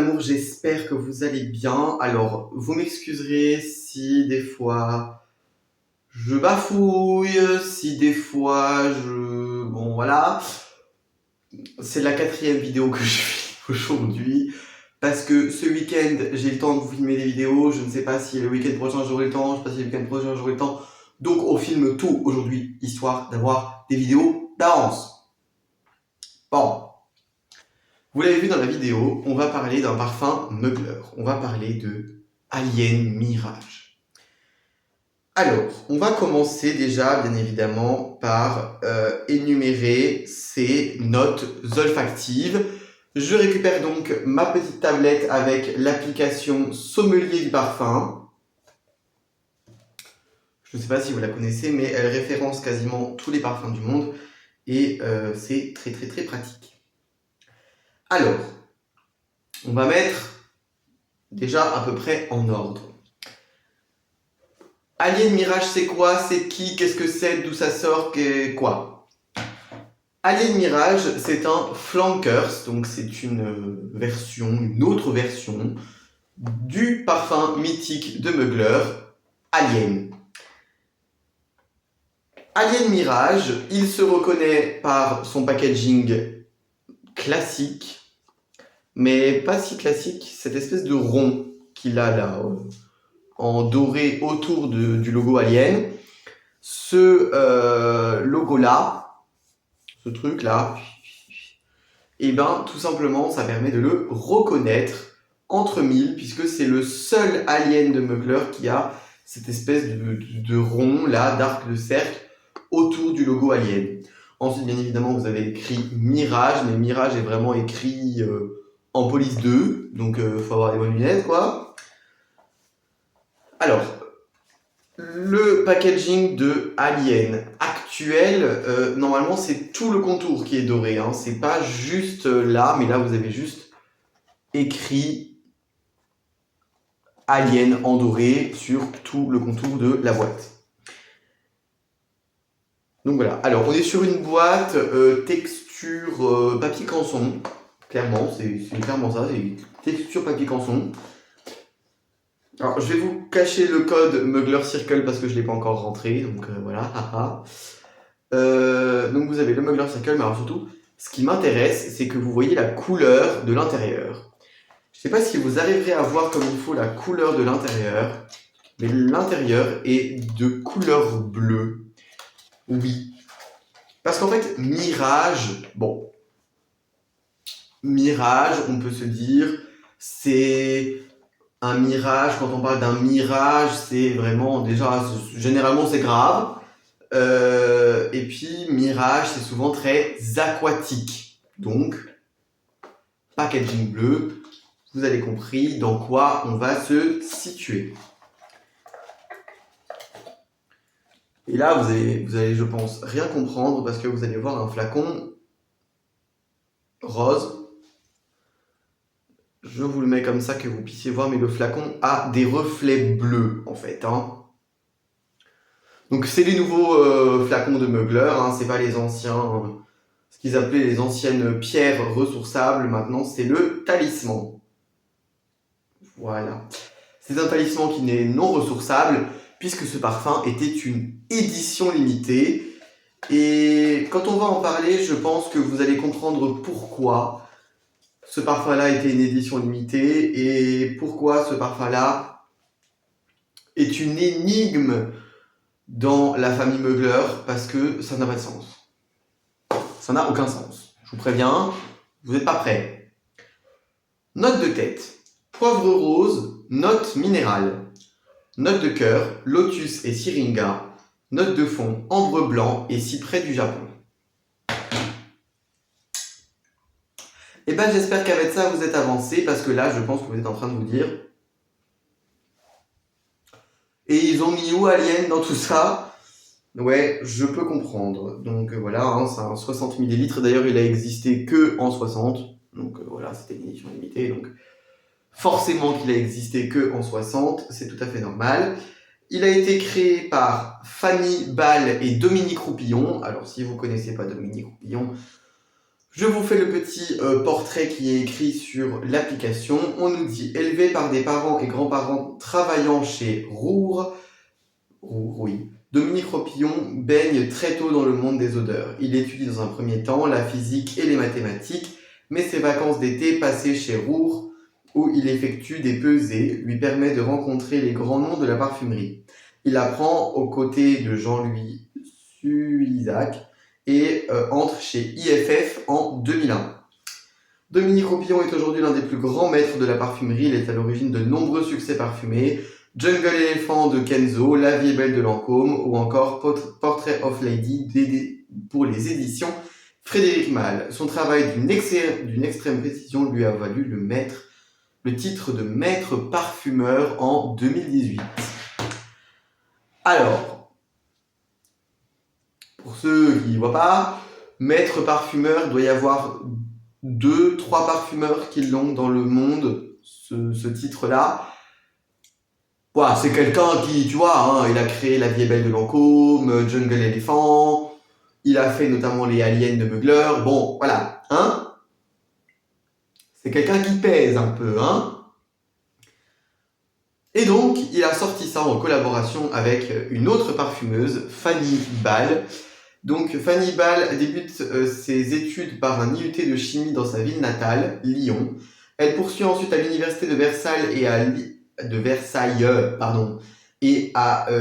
amour, j'espère que vous allez bien. Alors, vous m'excuserez si des fois je bafouille, si des fois je... Bon, voilà. C'est la 4e vidéo que je fais aujourd'hui. Parce que ce week-end, j'ai le temps de vous filmer des vidéos. Je ne sais pas si le week-end prochain j'aurai le temps. Je ne sais pas si le week-end prochain j'aurai le temps. Donc, on filme tout aujourd'hui, histoire d'avoir des vidéos d'avance. Bon. Vous l'avez vu dans la vidéo, on va parler d'un parfum Mugler. On va parler de Alien Mirage. Alors, on va commencer déjà, bien évidemment, par énumérer ces notes olfactives. Je récupère donc ma petite tablette avec l'application Sommelier du parfum. Je ne sais pas si vous la connaissez, mais elle référence quasiment tous les parfums du monde et c'est très très très pratique. Alors, on va mettre déjà à peu près en ordre. Alien Mirage, c'est quoi? C'est qui? Qu'est-ce que c'est? D'où ça sort? Quoi? Alien Mirage, c'est un flankers, donc c'est une autre version du parfum mythique de Mugler, Alien. Alien Mirage, il se reconnaît par son packaging classique, mais pas si classique, cette espèce de rond qu'il a là, en doré autour du logo Alien. Ce logo-là, ce truc-là, et ben tout simplement, ça permet de le reconnaître entre mille, puisque c'est le seul Alien de Mugler qui a cette espèce de rond, là, d'arc de cercle, autour du logo Alien. Ensuite, bien évidemment, vous avez écrit Mirage, mais Mirage est vraiment écrit en police 2, donc faut avoir des bonnes lunettes, quoi. Alors, le packaging de Alien actuel, normalement c'est tout le contour qui est doré, hein. C'est pas juste là, mais là vous avez juste écrit Alien en doré sur tout le contour de la boîte. Donc voilà, alors on est sur une boîte texture papier canson, clairement, c'est clairement ça, c'est texture papier canson. Alors, je vais vous cacher le code Mugler Circle parce que je ne l'ai pas encore rentré, donc voilà, donc vous avez le Mugler Circle, mais alors surtout, ce qui m'intéresse, c'est que vous voyez la couleur de l'intérieur. Je ne sais pas si vous arriverez à voir comme il faut la couleur de l'intérieur, mais l'intérieur est de couleur bleue. Oui. Parce qu'en fait, Mirage, bon, Mirage, on peut se dire, c'est... Un mirage, quand on parle d'un mirage, c'est vraiment, déjà, généralement c'est grave. Et puis, mirage, c'est souvent très aquatique. Donc, packaging bleu, vous avez compris dans quoi on va se situer. Et là, vous allez, je pense, rien comprendre parce que vous allez voir un flacon rose. Je vous le mets comme ça que vous puissiez voir, mais le flacon a des reflets bleus, en fait. Hein. Donc, c'est les nouveaux flacons de Mugler, hein, c'est pas les anciens, ce qu'ils appelaient les anciennes pierres ressourçables. Maintenant, c'est le talisman. Voilà. C'est un talisman qui n'est non ressourçable, puisque ce parfum était une édition limitée. Et quand on va en parler, je pense que vous allez comprendre pourquoi ce parfum-là était une édition limitée et pourquoi ce parfum-là est une énigme dans la famille Mugler, parce que ça n'a pas de sens. Ça n'a aucun sens. Je vous préviens, vous n'êtes pas prêts. Note de tête. Poivre rose, note minérale. Note de cœur, lotus et syringa. Note de fond, ambre blanc et cyprès du Japon. Et ben j'espère qu'avec ça vous êtes avancé, parce que là je pense que vous êtes en train de vous dire et ils ont mis où Alien dans tout ça? Ouais, je peux comprendre. Donc voilà, hein, c'est un 60 ml. D'ailleurs, il a existé que en 60. Donc voilà, c'était une édition limitée. Donc forcément qu'il a existé que en 60, c'est tout à fait normal. Il a été créé par Fanny Ball et Dominique Roupillon. Alors si vous connaissez pas Dominique Roupillon, Je vous fais le petit portrait qui est écrit sur l'application. On nous dit élevé par des parents et grands-parents travaillant chez Roure. Oui. Dominique Ropillon baigne très tôt dans le monde des odeurs. Il étudie dans un premier temps la physique et les mathématiques, mais ses vacances d'été passées chez Roure, où il effectue des pesées, lui permet de rencontrer les grands noms de la parfumerie. Il apprend aux côtés de Jean-Louis Suizac et entre chez IFF en 2001. Dominique Ropillon est aujourd'hui l'un des plus grands maîtres de la parfumerie. Il est à l'origine de nombreux succès parfumés. Jungle Elephant de Kenzo, La vie est belle de Lancôme ou encore Portrait of Lady pour les éditions Frédéric Malle. Son travail d'une extrême précision lui a valu le titre de maître parfumeur en 2018. Alors, pour ceux qui ne voient pas, maître parfumeur, doit y avoir 2-3 parfumeurs qui l'ont dans le monde, ce titre-là. Voilà, c'est quelqu'un qui, tu vois, hein, il a créé La vie est belle de Lancôme, Jungle Elephant, il a fait notamment les aliens de Mugler. Bon, voilà, hein. C'est quelqu'un qui pèse un peu, hein. Et donc, il a sorti ça en collaboration avec une autre parfumeuse, Fanny Ball. Donc, Fanny Ball débute ses études par un IUT de chimie dans sa ville natale, Lyon. Elle poursuit ensuite à l'université de Versailles et à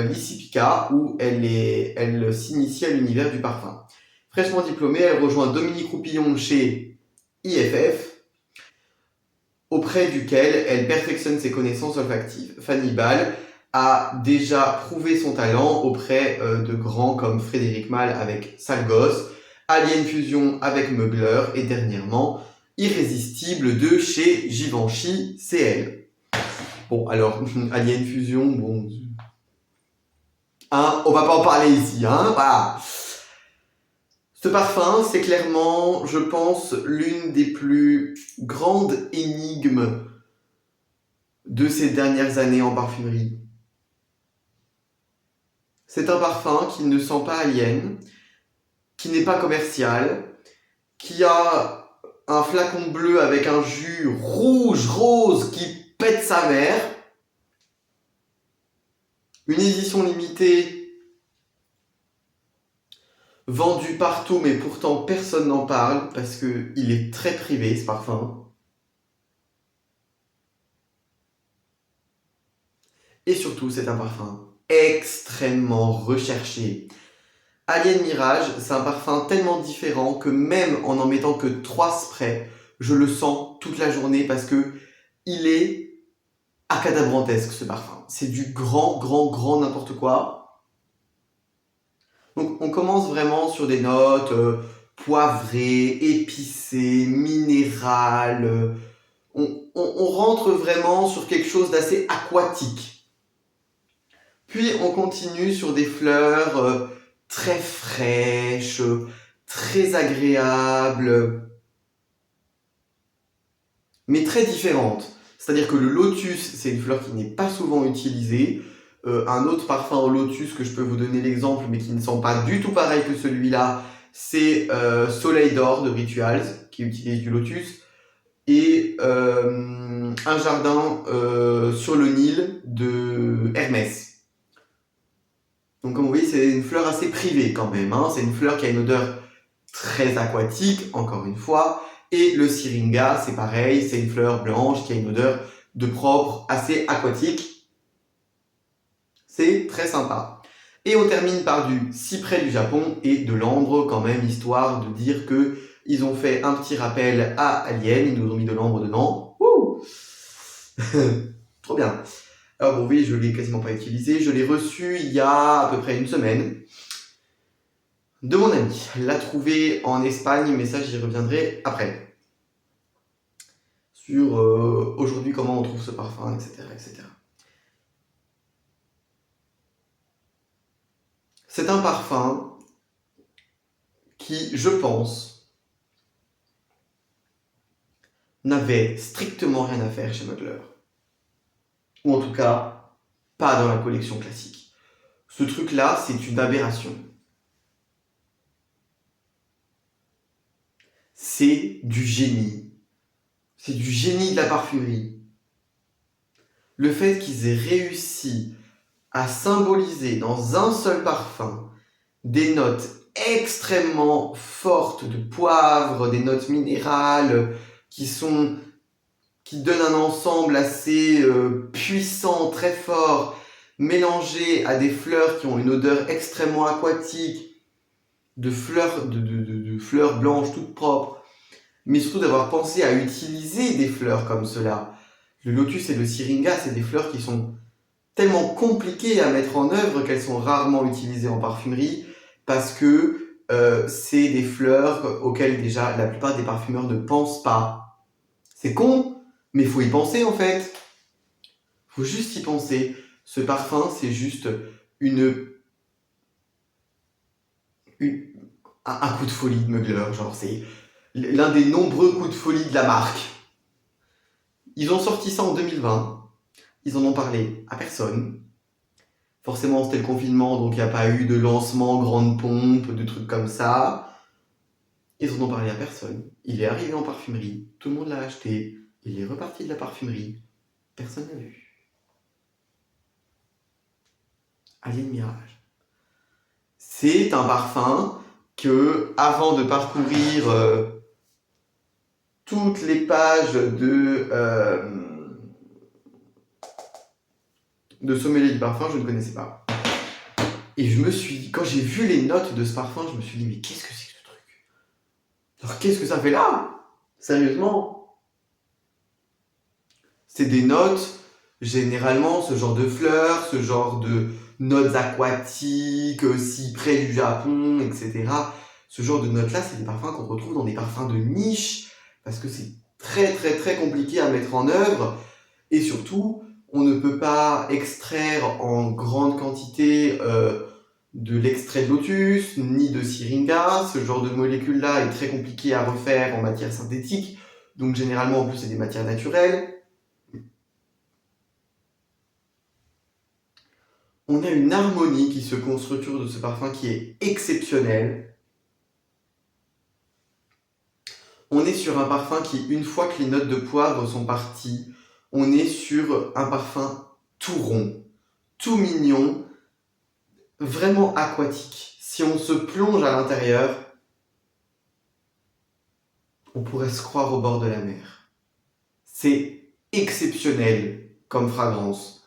l'ICIPICA, où elle s'initie à l'univers du parfum. Fraîchement diplômée, elle rejoint Dominique Ropillon chez IFF, auprès duquel elle perfectionne ses connaissances olfactives. Fanny Ball a déjà prouvé son talent auprès de grands comme Frédéric Malle avec Sale Gosse, Alien Fusion avec Mugler et dernièrement Irrésistible de chez Givenchy CL. Bon, alors, Alien Fusion, bon... Hein, on va pas en parler ici, hein, voilà. Ce parfum, c'est clairement, je pense, l'une des plus grandes énigmes de ces dernières années en parfumerie. C'est un parfum qui ne sent pas alien, qui n'est pas commercial, qui a un flacon bleu avec un jus rouge, rose, qui pète sa mère. Une édition limitée vendue partout, mais pourtant personne n'en parle parce qu'il est très privé ce parfum. Et surtout, c'est un parfum extrêmement recherché. Alien Mirage, c'est un parfum tellement différent que même en mettant que 3 sprays, je le sens toute la journée parce que il est acadabrantesque ce parfum. C'est du grand n'importe quoi. Donc on commence vraiment sur des notes poivrées, épicées, minérales. On rentre vraiment sur quelque chose d'assez aquatique. Puis on continue sur des fleurs très fraîches, très agréables, mais très différentes. C'est-à-dire que le lotus, c'est une fleur qui n'est pas souvent utilisée. Un autre parfum au lotus que je peux vous donner l'exemple, mais qui ne sent pas du tout pareil que celui-là, c'est Soleil d'or de Rituals, qui utilise du lotus. Et un jardin sur le Nil de Hermès. Donc comme vous voyez, c'est une fleur assez privée quand même. Hein. C'est une fleur qui a une odeur très aquatique, encore une fois. Et le syringa, c'est pareil, c'est une fleur blanche qui a une odeur de propre assez aquatique. C'est très sympa. Et on termine par du cyprès du Japon et de l'ambre quand même, histoire de dire que ils ont fait un petit rappel à Alien, ils nous ont mis de l'ambre dedans. Wouh. Trop bien. Alors bon oui, je l'ai quasiment pas utilisé, je l'ai reçu il y a à peu près une semaine de mon ami. L'a trouvé en Espagne, mais ça j'y reviendrai après. Sur aujourd'hui comment on trouve ce parfum, etc. etc. C'est un parfum qui, je pense, n'avait strictement rien à faire chez Mugler. Ou en tout cas, pas dans la collection classique. Ce truc-là, c'est une aberration. c'est du génie. C'est du génie de la parfumerie. Le fait qu'ils aient réussi à symboliser dans un seul parfum des notes extrêmement fortes de poivre, des notes minérales qui donnent un ensemble assez puissant, très fort, mélangé à des fleurs qui ont une odeur extrêmement aquatique, de fleurs blanches toutes propres, mais surtout d'avoir pensé à utiliser des fleurs comme cela. Le lotus et le syringa, c'est des fleurs qui sont tellement compliquées à mettre en œuvre qu'elles sont rarement utilisées en parfumerie parce que c'est des fleurs auxquelles déjà la plupart des parfumeurs ne pensent pas. C'est con, mais il faut y penser en fait. Il faut juste y penser. Ce parfum, c'est juste un coup de folie de Mugler. Genre, c'est l'un des nombreux coups de folie de la marque. Ils ont sorti ça en 2020. Ils en ont parlé à personne. Forcément, c'était le confinement, donc il n'y a pas eu de lancement, grande pompe, de trucs comme ça. Ils en ont parlé à personne. Il est arrivé en parfumerie, tout le monde l'a acheté, il est reparti de la parfumerie, personne n'a vu. Alien Mirage. C'est un parfum que, avant de parcourir toutes les pages de sommelier du parfum, je ne connaissais pas. Et quand j'ai vu les notes de ce parfum, je me suis dit, mais qu'est-ce que c'est que ce truc? Alors qu'est-ce que ça fait là? Sérieusement? C'est des notes, généralement, ce genre de fleurs, ce genre de notes aquatiques, cyprès du Japon, etc. Ce genre de notes-là, c'est des parfums qu'on retrouve dans des parfums de niche, parce que c'est très très très compliqué à mettre en œuvre, et surtout, on ne peut pas extraire en grande quantité de l'extrait de lotus, ni de syringa. Ce genre de molécule-là est très compliqué à refaire en matière synthétique, donc généralement en plus c'est des matières naturelles. On a une harmonie qui se construit autour de ce parfum qui est exceptionnelle. On est sur un parfum qui, une fois que les notes de poivre sont parties, on est sur un parfum tout rond, tout mignon, vraiment aquatique. Si on se plonge à l'intérieur, on pourrait se croire au bord de la mer. C'est exceptionnel comme fragrance.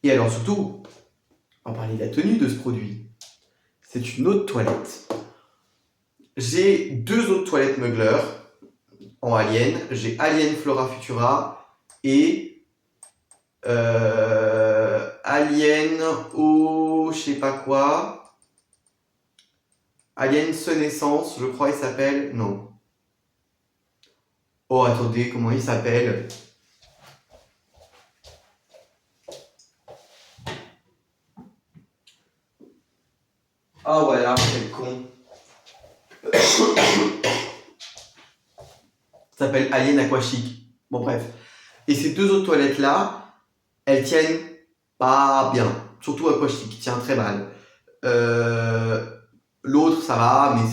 Et alors surtout, on va parler de la tenue de ce produit. C'est une eau de toilette. J'ai 2 eaux de toilette Mugler en Alien. J'ai Alien Flora Futura et Alien eau je sais pas quoi. Alien Senescence, je crois il s'appelle. Non. Oh attendez, comment il s'appelle? Ah voilà, quel con. Ça s'appelle Alien Aquachic. Bon bref. Et ces 2 eaux de toilette là, elles tiennent pas bien. Surtout Aquachic, tient très mal. L'autre ça va, mais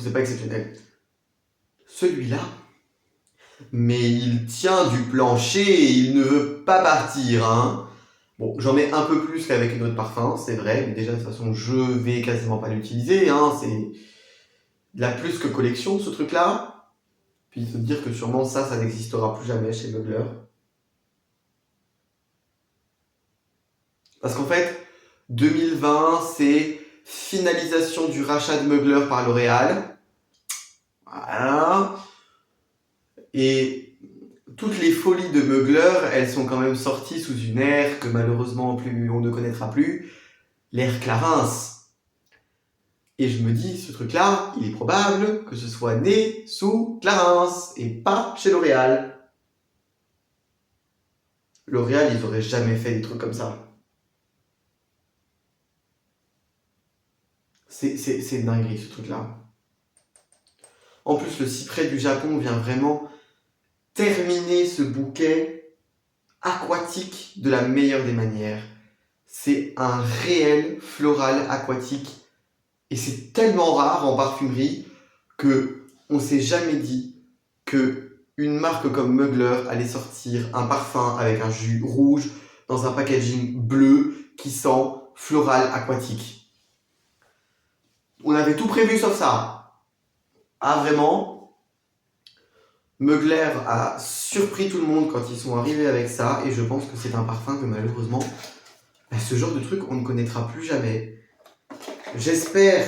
c'est pas exceptionnel. Celui-là, mais il tient du plancher et il ne veut pas partir, hein. Bon, j'en mets un peu plus qu'avec une autre parfum, c'est vrai, mais déjà de toute façon je vais quasiment pas l'utiliser, hein. C'est de la plus que collection ce truc-là. Puis se dire que sûrement ça n'existera plus jamais chez Mugler. Parce qu'en fait, 2020, c'est finalisation du rachat de Mugler par L'Oréal. Voilà. Et toutes les folies de Mugler, elles sont quand même sorties sous une ère que malheureusement on ne connaîtra plus, l'ère Clarins. Et je me dis, ce truc-là, il est probable que ce soit né sous Clarins et pas chez L'Oréal. L'Oréal, ils auraient jamais fait des trucs comme ça. C'est une dinguerie ce truc-là. En plus, le cyprès du Japon vient vraiment terminer ce bouquet aquatique de la meilleure des manières. C'est un réel floral aquatique. Et c'est tellement rare en parfumerie que on s'est jamais dit que une marque comme Mugler allait sortir un parfum avec un jus rouge dans un packaging bleu qui sent floral aquatique. On avait tout prévu sauf ça. Ah vraiment, Mugler a surpris tout le monde quand ils sont arrivés avec ça et je pense que c'est un parfum que malheureusement, ce genre de truc on ne connaîtra plus jamais. J'espère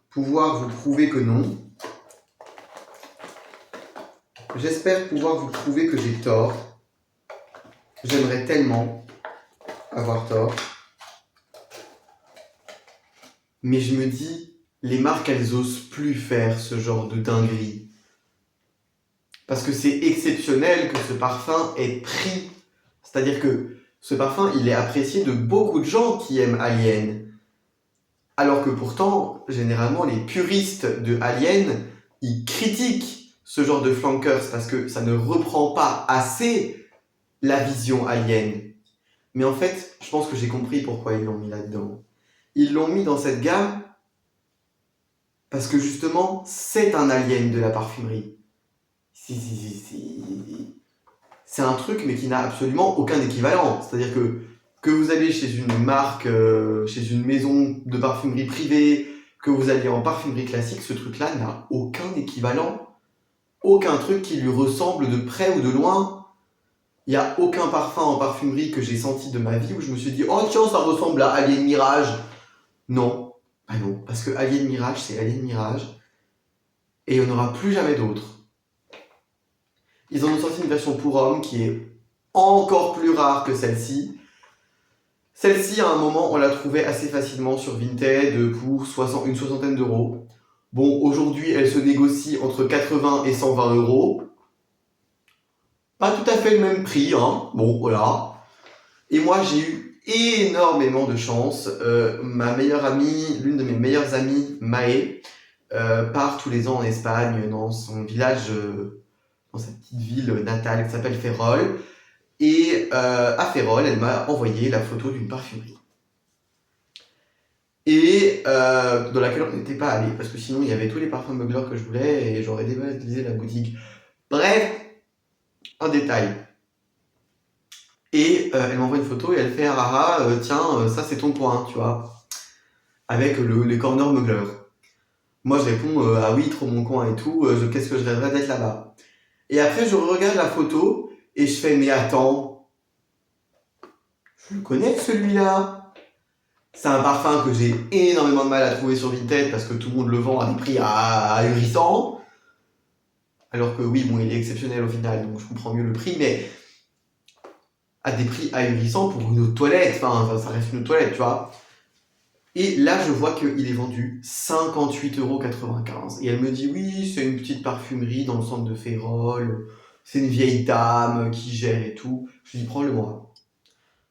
pouvoir vous prouver que non. J'espère pouvoir vous prouver que j'ai tort. J'aimerais tellement avoir tort. Mais je me dis, les marques, elles osent plus faire ce genre de dinguerie. Parce que c'est exceptionnel que ce parfum ait pris. C'est-à-dire que ce parfum, il est apprécié de beaucoup de gens qui aiment Alien. Alors que pourtant, généralement, les puristes de Alien, ils critiquent ce genre de flankers parce que ça ne reprend pas assez la vision Alien. Mais en fait, je pense que j'ai compris pourquoi ils l'ont mis là-dedans. Ils l'ont mis dans cette gamme parce que justement, c'est un Alien de la parfumerie. C'est un truc, mais qui n'a absolument aucun équivalent. C'est-à-dire que vous allez chez une marque, chez une maison de parfumerie privée, que vous allez en parfumerie classique, ce truc-là n'a aucun équivalent. Aucun truc qui lui ressemble de près ou de loin. Il n'y a aucun parfum en parfumerie que j'ai senti de ma vie où je me suis dit « Oh tiens, ça ressemble à Alien Mirage !» Non. Ah non, parce que Alien Mirage, c'est Alien Mirage. Et il n'y en aura plus jamais d'autres. Ils en ont sorti une version pour hommes qui est encore plus rare que celle-ci. Celle-ci, à un moment, on l'a trouvée assez facilement sur Vinted pour une soixantaine d'euros. Bon, aujourd'hui, elle se négocie entre 80 et 120 euros. Pas tout à fait le même prix, hein. Bon, voilà. Et moi, j'ai eu énormément de chance. Ma meilleure amie, l'une de mes meilleures amies, Maë, part tous les ans en Espagne, dans son village, dans sa petite ville natale qui s'appelle Ferrol. Et à Ferrol, elle m'a envoyé la photo d'une parfumerie. Et dans laquelle on n'était pas allé, parce que sinon il y avait tous les parfums Mugler que je voulais et j'aurais dévalisé la boutique. Bref, un détail. Et elle m'envoie une photo et elle fait tiens, ça c'est ton coin, tu vois, avec les corners Mugler. Moi je réponds ah oui, trop mon coin et tout, qu'est-ce que je rêverais d'être là-bas. Et après je regarde la photo et je fais mais attends, je le connais celui-là. C'est un parfum que j'ai énormément de mal à trouver sur Vinted parce que tout le monde le vend à des prix ahurissants. Alors que oui, bon, il est exceptionnel au final, donc je comprends mieux le prix, mais à des prix ahurissants pour une autre toilette. Enfin, ça reste une autre toilette, tu vois. Et là, je vois qu'il est vendu 58,95 €. Et elle me dit, oui, c'est une petite parfumerie dans le centre de Ferrol. C'est une vieille dame qui gère et tout. Je lui dis, prends-le-moi.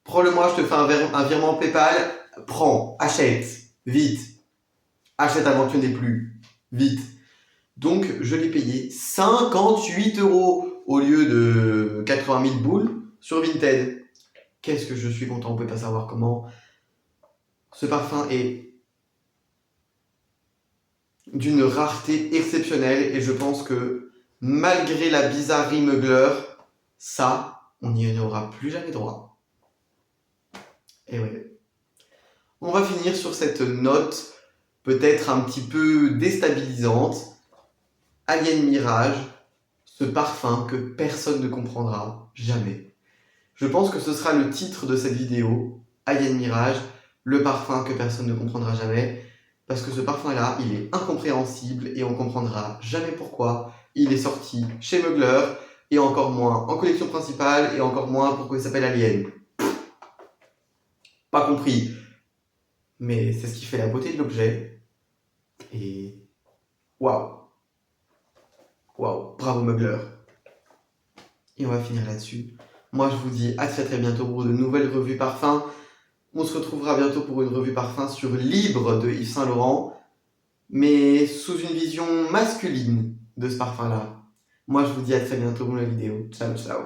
Prends-le-moi, je te fais un virement PayPal. Prends, achète, vite. Achète avant que tu n'aies plus. Vite. Donc, je l'ai payé 58 € au lieu de 80 000 boules sur Vinted. Qu'est-ce que je suis content, on peut pas savoir comment. Ce parfum est d'une rareté exceptionnelle et je pense que malgré la bizarrerie Mugler, ça, on n'y aura plus jamais droit. Et ouais. On va finir sur cette note peut-être un petit peu déstabilisante. Alien Mirage, ce parfum que personne ne comprendra jamais. Je pense que ce sera le titre de cette vidéo, Alien Mirage, le parfum que personne ne comprendra jamais, parce que ce parfum-là, il est incompréhensible et on comprendra jamais pourquoi il est sorti chez Mugler, et encore moins en collection principale, et encore moins pourquoi il s'appelle Alien. Pas compris. Mais c'est ce qui fait la beauté de l'objet. Et waouh! Waouh! Bravo Mugler! Et on va finir là-dessus. Moi, je vous dis à très très bientôt pour de nouvelles revues parfums. On se retrouvera bientôt pour une revue parfum sur Libre de Yves Saint Laurent, mais sous une vision masculine de ce parfum-là. Moi, je vous dis à très bientôt pour la vidéo. Ciao, ciao!